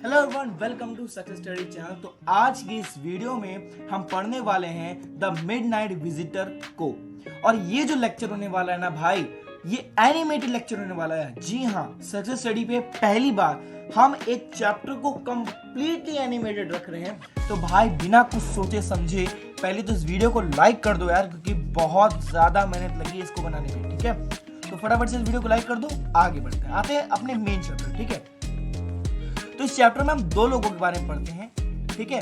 Hello everyone, welcome to success study channel. तो आज की इस वीडियो में हम पढ़ने वाले हैं द मिडनाइट विजिटर को। और ये जो लेक्चर होने वाला है ना भाई, ये एनिमेटेड लेक्चर होने वाला है। जी हाँ, सक्सेस स्टडी पे पहली बार हम एक चैप्टर को कंप्लीटली एनिमेटेड रख रहे हैं। तो भाई बिना कुछ सोचे समझे पहले तो इस वीडियो को लाइक कर दो यार, क्योंकि बहुत ज्यादा मेहनत लगी है इसको बनाने में। ठीक है, तो फटाफट से इस वीडियो को लाइक कर दो। आगे बढ़ते हैं, आते हैं अपने मेन चैप्टर। ठीक है, तो इस चैप्टर में हम दो लोगों के बारे में पढ़ते हैं। ठीक है,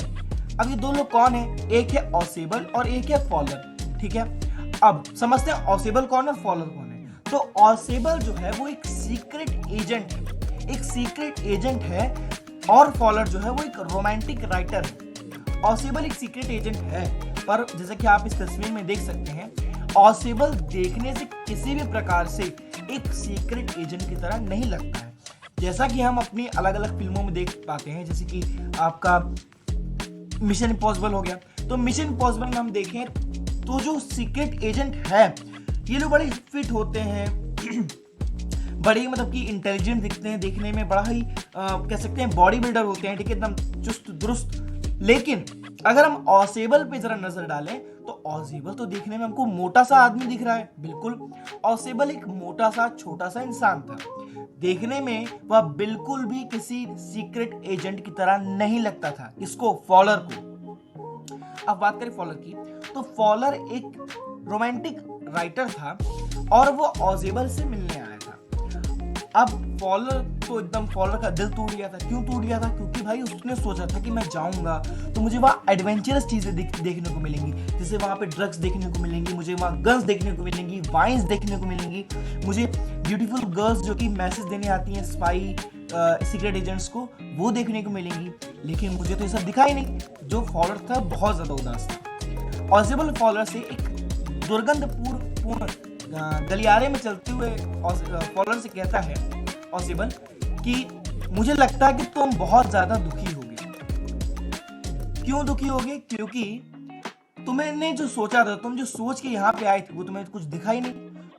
अब ये दो लोग कौन है? एक है ऑसेबल और एक है फॉलर। ठीक है, अब समझते हैं ऑसेबल कौन है, फॉलर कौन है। तो ऑसेबल जो है वो एक सीक्रेट एजेंट है, एक सीक्रेट एजेंट है, और फॉलर जो है वो एक रोमांटिक राइटर है। ऑसेबल एक सीक्रेट एजेंट है, पर जैसे कि आप इस तस्वीर में देख सकते हैं, ऑसेबल देखने से किसी भी प्रकार से एक सीक्रेट एजेंट की तरह नहीं लगता है, जैसा कि हम अपनी अलग अलग फिल्मों में देख पाते हैं। जैसे कि आपका मिशन इम्पॉसिबल हो गया, तो मिशन इम्पॉसिबल में हम देखें तो जो सीक्रेट एजेंट है, ये लोग बड़े फिट होते हैं, बड़े मतलब कि इंटेलिजेंट दिखते हैं, देखने में बड़ा ही कह सकते हैं बॉडी बिल्डर होते हैं। ठीक है, एकदम चुस्त दुरुस्त। लेकिन अगर हम ऑसेबल पे जरा नजर डालें तो ऑसेबल तो देखने में हमको मोटा सा आदमी दिख रहा है। बिल्कुल, ऑसेबल एक मोटा सा छोटा सा इंसान था। देखने में वह बिल्कुल भी किसी सीक्रेट एजेंट की तरह नहीं लगता था। इसको, फॉलर को। अब बात करें फॉलर की, तो फॉलर एक रोमांटिक राइटर था और वो ऑसेबल से मिलने आया था। अब फॉलर तो एकदम, फॉलर का दिल टूट गया था। क्यों टूट गया था? क्योंकि भाई उसने सोचा था कि मैं जाऊंगा तो मुझे वहाँ एडवेंचरस चीजें देखने को मिलेंगी, जैसे वहाँ पे ड्रग्स देखने को मिलेंगी, मुझे वहाँ गन्स देखने को मिलेंगी, वाइन्स देखने को मिलेंगी, मुझे ब्यूटीफुल गर्ल्स जो कि मैसेज देने आती हैं स्पाई सीक्रेट एजेंट्स को, वो देखने को मिलेंगी। लेकिन मुझे तो ये सब दिखा ही नहीं। जो फॉलर था बहुत ज्यादा उदास था। ऑसेबल फॉलर से एक दुर्गंधपूर्ण गलियारे में चलते हुए फॉलर से कहता है ऑसेबल कि मुझे लगता है कि तुम बहुत ज्यादा दुखी होगे। क्यों दुखी होगे? क्योंकि तुमने जो सोचा था, तुम जो सोच के यहाँ पे आए थे, वो तुम्हें कुछ दिखा ही नहीं।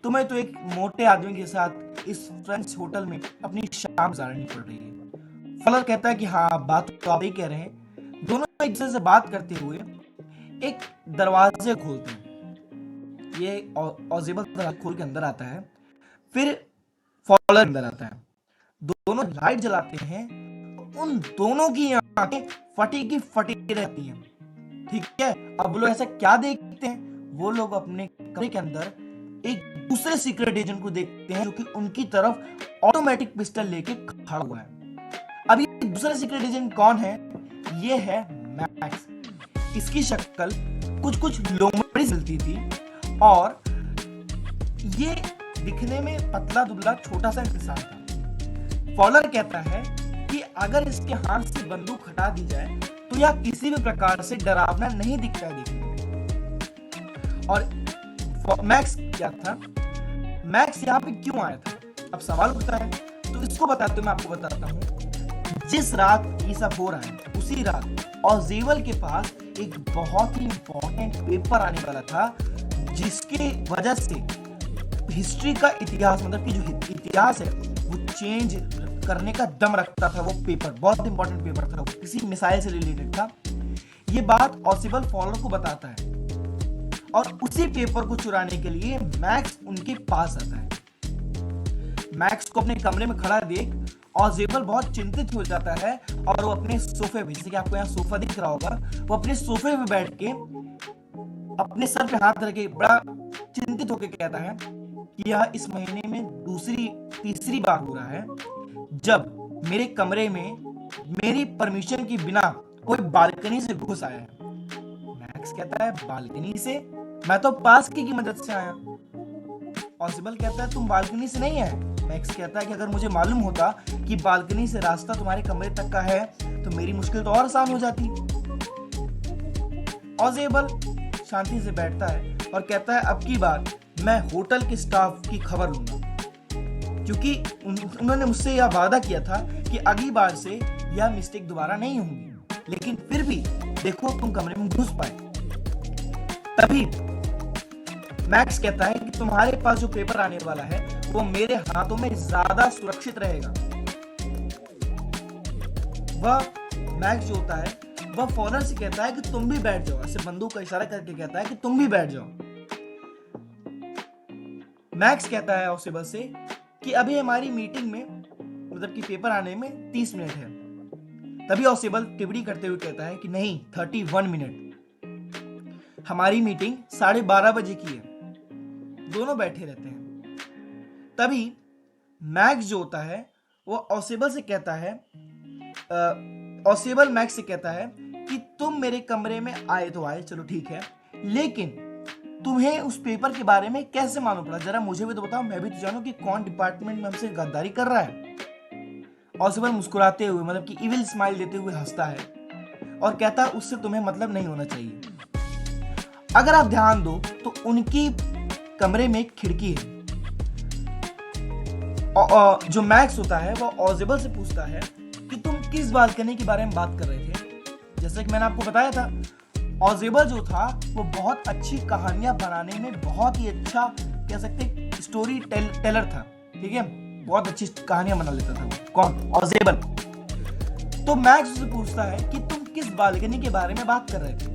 तुम्हें तो एक मोटे आदमी के साथ इस फ्रेंच होटल में अपनी शाम गुजारनी पड़ रही है। फॉलर कहता है कि हाँ, बात तो आप ही कह रहे हैं। दोनों एक दूसरे से बात करते हुए एक दरवाजे खोलते हैं। ये ऑसेबल दरवाजा खोल के अंदर आता है, फिर फॉलर अंदर आता है। दोनों लाइट जलाते हैं, उन दोनों की आंखें फटी की फटी रहती हैं। ठीक है, अब वो लोग ऐसा क्या देखते हैं? वो लोग अपने कमरे के अंदर एक दूसरे सीक्रेट एजेंट को देखते हैं, जो कि उनकी तरफ ऑटोमेटिक पिस्टल लेके खड़ा हुआ है। अब ये दूसरा सीक्रेट एजेंट कौन है? ये है मैक्स। इसकी शक्ल कुछ लोमड़ी मिलती थी और ये दिखने में पतला दुबला छोटा सा इंसान था। फॉलर कहता है कि अगर इसके हाथ से बंदूक हटा दी जाए तो यह किसी भी प्रकार से डरावना नहीं दिखता है देखने में। और मैक्स क्या था? मैक्स यहाँ पे क्यों आया था? अब सवाल उठता है, तो इसको बताते मैं आपको बताता हूँ। जिस रात ये सब हो रहा है, उसी रात ऑसेबल के पास एक बहुत ही इंपॉर्टेंट पेपर आने वाला था, जिसके वजह से हिस्ट्री का इतिहास, मतलब कि जो इतिहास है वो चेंज करने का दम रखता था। वो पेपर बहुत इंपॉर्टेंट पेपर था, किसी मिसाइल से रिलेटेड था। ये बात ऑसेबल फॉलर को बताता है और उसी पेपर को चुराने के लिए मैक्स उनके पास आता है। मैक्स को अपने कमरे में खड़ा देख ऑसेबल बहुत चिंतित हो जाता है और वो अपने सोफे पे, जैसे कि आपको यहाँ सोफा दिख रहा होगा, वो अपने सोफे पे बैठ के अपने सर पे हाथ रख के बड़ा चिंतित होकर कहता है कि यह इस महीने में तीसरी बार हो रहा है जब मेरे कमरे में मेरी परमिशन के बिना कोई बालकनी से घुस आया है। मैक्स कहता है, बालकनी से? मैं तो पास की मदद से आया। ऑसेबल कहता है, तुम बालकनी से नहीं है। मैक्स कहता है कि अगर मुझे मालूम होता कि बालकनी से रास्ता तुम्हारे कमरे तक का है तो मेरी मुश्किल तो और आसान हो जाती। ऑसेबल शांति से बैठता है और कहता है, अब की बार मैं होटल के स्टाफ की खबर लूंगा, क्योंकि उन्होंने मुझसे यह वादा किया था कि अगली बार से यह मिस्टेक दोबारा नहीं होगी। लेकिन फिर भी देखो, तुम कमरे में घुस पाए। तभी मैक्स कहता है कि तुम्हारे पास जो पेपर आने वाला है वो मेरे हाथों में ज्यादा सुरक्षित रहेगा। वह मैक्स जो होता है वह फॉलोअर से कहता है कि तुम भी बैठ जाओ, ऐसे बंदूक का इशारा करके कहता है कि तुम भी बैठ जाओ। मैक्स कहता है ऑसिबल से कि अभी हमारी मीटिंग में मतलब कि पेपर आने में 30 मिनट है। तभी ऑसिबल टिप्पणी करते हुए कहता है कि नहीं, 31 मिनट, हमारी मीटिंग 12:30 बजे की है। दोनों बैठे रहते हैं। तभी मैक्स जो होता है वो ऑसिबल से कहता है, ऑसिबल मैक्स से कहता है कि तुम मेरे कमरे में आए तो आए, चलो ठीक है, लेकिन तुम्हें उस पेपर के बारे में कैसे मालूम पड़ा? जरा मुझे भी तो बताओ, मैं भी तो जानूं कि कौन डिपार्टमेंट में हमसे गद्दारी कर रहा है। ऑसिबल मुस्कुराते हुए मतलब कि इविल स्माइल देते हुए हंसता है और कहता है उससे तुम्हें मतलब नहीं होना चाहिए। अगर आप ध्यान दो तो उनकी कमरे में एक खिड़की है। जो मैक्स होता है वो ऑसिबल से पूछता है कि तुम किस बालकनी के बारे में बात कर रहे थे? जैसे कि मैंने आपको बताया था, ऑसिबल जो था वो बहुत अच्छी कहानियां बनाने में बहुत ही अच्छा कह सकते स्टोरी टेलर था, ठीक है, बहुत अच्छी कहानियां बना लेता था वो। कौन? ऑसिबल। तो मैक्स उससे पूछता है कि तुम किस बालकनी के बारे में बात कर रहे थे?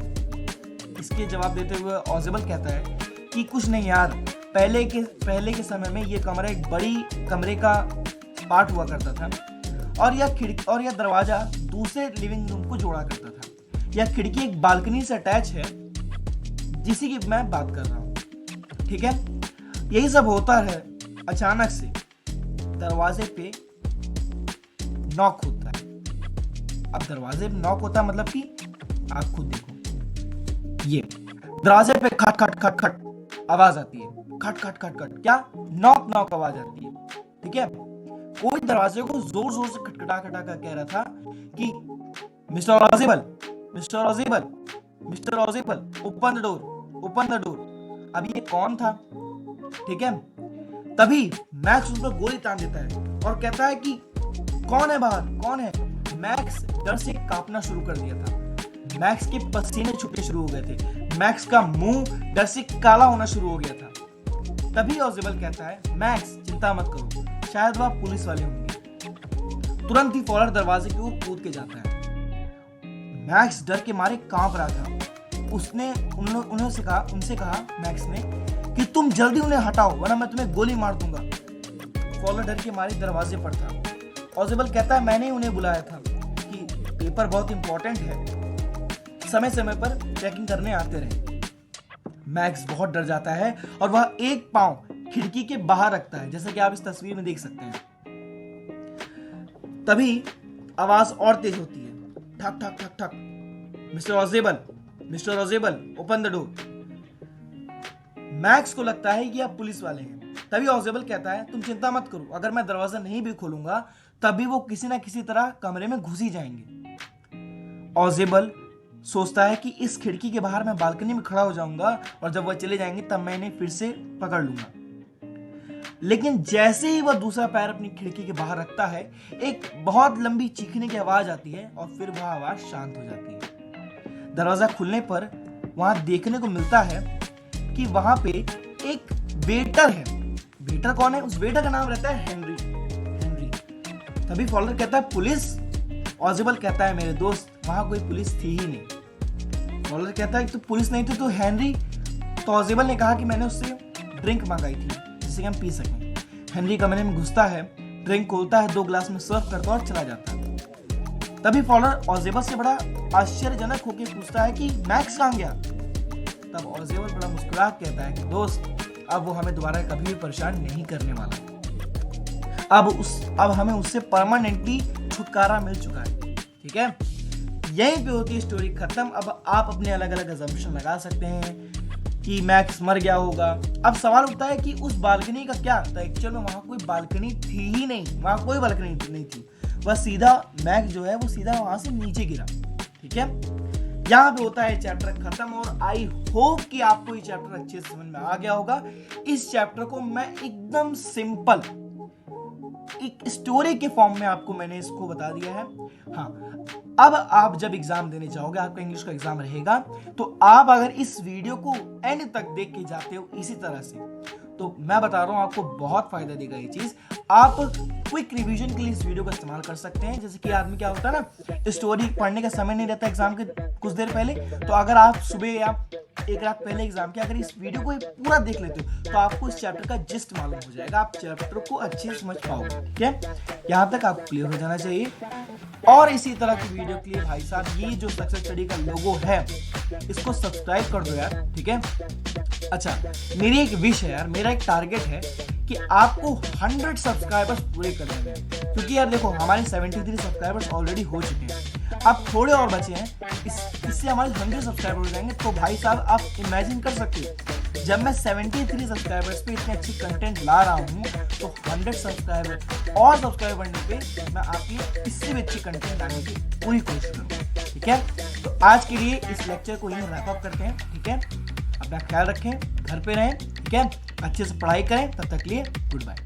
इसके जवाब देते हुए ऑसिबल कहता है कि कुछ नहीं यार, पहले के समय में ये कमरा एक बड़ी कमरे का पार्ट हुआ करता था और यह खिड़की और यह दरवाजा दूसरे लिविंग रूम को जोड़ा करता था। यह खिड़की एक बालकनी से अटैच है जिसी की मैं बात कर रहा हूँ, ठीक है। यही सब होता है, अचानक से दरवाजे पे नॉक होता है। अब दरवाजे पे नॉक होता है मतलब कि आप खुद देखो, ये दरवाजे पे खट खट खट खट आवाज आती है, खट खट खट खट, क्या? नॉक नॉक आवाज आती है, ठीक है। कोई दरवाजे को जोर जोर से खटखटा खटा कर कह रहा था कि mister ऑसिबल, mister ऑसिबल, mister ऑसिबल, open the door, open the door. अब ये कौन था, ठीक है। तभी मैक्स उस पर गोली तान देता है और कहता है कि कौन है बाहर, कौन है? मैक्स डर से कांपना शुरू कर दिया था। मैक्स के पसीने छूटने शुरू हो गए थे। मैक्स का मुंह डर से काला होना शुरू हो गया था। तभी ऑसिबल कहता है, मैक्स चिंता मत करो, शायद वह पुलिस वाले होंगे। तुरंत ही फॉलोअर दरवाजे की ओर कूद के जाता है। मैक्स डर के मारे कांप रहा था। उसने उनसे कहा मैक्स ने कि तुम जल्दी उन्हें हटाओ वरना मैं तुम्हें गोली मार दूंगा। फॉलोअर डर के मारे दरवाजे पर था। ऑसिबल कहता है, मैंने उन्हें बुलाया था कि पेपर बहुत इंपॉर्टेंट है, समय समय पर चेकिंग करने आते रहे। मैक्स बहुत डर जाता है और वह एक पांव खिड़की के बाहर रखता है, जैसा कि आप इस तस्वीर में देख सकते हैं। तभी आवाज और तेज होती है, ठक ठक ठक ठक, mister ऑसिबल, mister ऑसिबल, open the door. Max को लगता है कि आप पुलिस वाले हैं। तभी ऑसिबल कहता है, तुम चिंता मत करो, अगर मैं दरवाजा नहीं भी खोलूंगा तभी वो किसी ना किसी तरह कमरे में घुस ही जाएंगे। ऑसिबल सोचता है कि इस खिड़की के बाहर मैं बालकनी में खड़ा हो जाऊंगा और जब वह चले जाएंगे तब मैं इन्हें फिर से पकड़ लूंगा। लेकिन जैसे ही वह दूसरा पैर अपनी खिड़की के बाहर रखता है, एक बहुत लंबी चीखने की आवाज आती है और फिर वह आवाज शांत हो जाती है। दरवाजा खुलने पर वहां देखने को मिलता है कि वहां पे एक वेटर है। वेटर कौन है? उस वेटर का नाम रहता है हेनरी। तभी फॉलोअर कहता है, पुलिस? ऑसिबल कहता है, मेरे दोस्त, वहां कोई पुलिस थी ही नहीं। फॉलोअर कहता है, तो पुलिस नहीं थी तो हेनरी? तो ऑसिबल ने कहा कि मैंने उससे ड्रिंक मंगाई थी जिससे हम पी सकें। हेनरी कमरे में घुसता है, ड्रिंक खोलता है, 2 ग्लास में सर्व करता है और चला जाता है। तभी फॉलोअर ऑसिबल से बड़ा आश्चर्यजनक होकर पूछता है कि मैक्स कहां गया? तब ऑसिबल बड़ा मुस्कुरा कहता है कि दोस्त, अब वो हमें दोबारा कभी भी परेशान नहीं करने वाला। अब हमें उससे परमानेंटली छुटकारा मिल चुका है, ठीक है। यहीं पे होती है स्टोरी खत्म। अब आप अपने अलग अलग अजम्पशन लगा सकते हैं कि मैक्स मर गया होगा। अब सवाल उठता है कि उस बालकनी का क्या? तो एक्चुअल में वहां कोई बालकनी थी ही नहीं, वहां कोई बालकनी नहीं थी। वह सीधा मैक्स जो है वो सीधा वहां से नीचे गिरा, ठीक है। यहाँ पे होता है चैप्टर खत्म और आई होप कि आपको ये चैप्टर अच्छे से समझ में आ गया होगा। इस चैप्टर को मैं एकदम सिंपल एक स्टोरी के फॉर्म में आपको मैंने इसको बता दिया है। हाँ, अब आप जब एग्जाम देने जाओगे, आपका इंग्लिश का एग्जाम रहेगा, तो आप अगर इस वीडियो को एंड तक देख के जाते हो इसी तरह से, तो मैं बता रहा हूं आपको बहुत फायदा देगा ये चीज। आप क्विक रिवीजन के लिए इस वीडियो का इस्तेमाल कर सकते हैं। जैसे कि आदमी क्या होता है ना, स्टोरी पढ़ने का समय नहीं रहता एग्जाम के कुछ देर पहले, तो अगर आप सुबह या एक रात पहले एग्जाम के अगर इस वीडियो को पूरा देख लेते हो तो आपको इस चैप्टर का जिस्ट मालूम हो जाएगा, आप चैप्टर को अच्छे से समझ पाओगे। ठीक है, यहाँ तक आपको क्लियर हो जाना चाहिए। और इसी तरह की वीडियो के लिए भाई साहब ये जो सक्सेस स्टडी का लोगो है इसको सब्सक्राइब कर दो यार, ठीक है। अच्छा, मेरी एक विश है यार, मेरा एक टारगेट है कि आपको 100 सब्सक्राइबर्स पूरे करने हैं, क्योंकि यार देखो हमारे 73 सब्सक्राइबर्स ऑलरेडी हो चुके हैं, अब थोड़े और बचे हैं, इससे हमारे 100 सब्सक्राइबर हो जाएंगे। तो भाई साहब आप इमेजिन कर सकते हो, जब मैं 73 सब्सक्राइबर्स पे इतने अच्छी कंटेंट ला रहा हूँ तो 100 सब्सक्राइबर और सब्सक्राइब बढ़ने पे मैं आपके लिए इससे भी अच्छी कंटेंट लाने की पूरी कोशिश करूँगा। ठीक है, तो आज के लिए इस लेक्चर को यहीं रैप अप करते हैं। ठीक है, अपना ख्याल रखें, घर पे रहें, ठीक है, अच्छे से पढ़ाई करें, तब तक के लिए गुड बाय।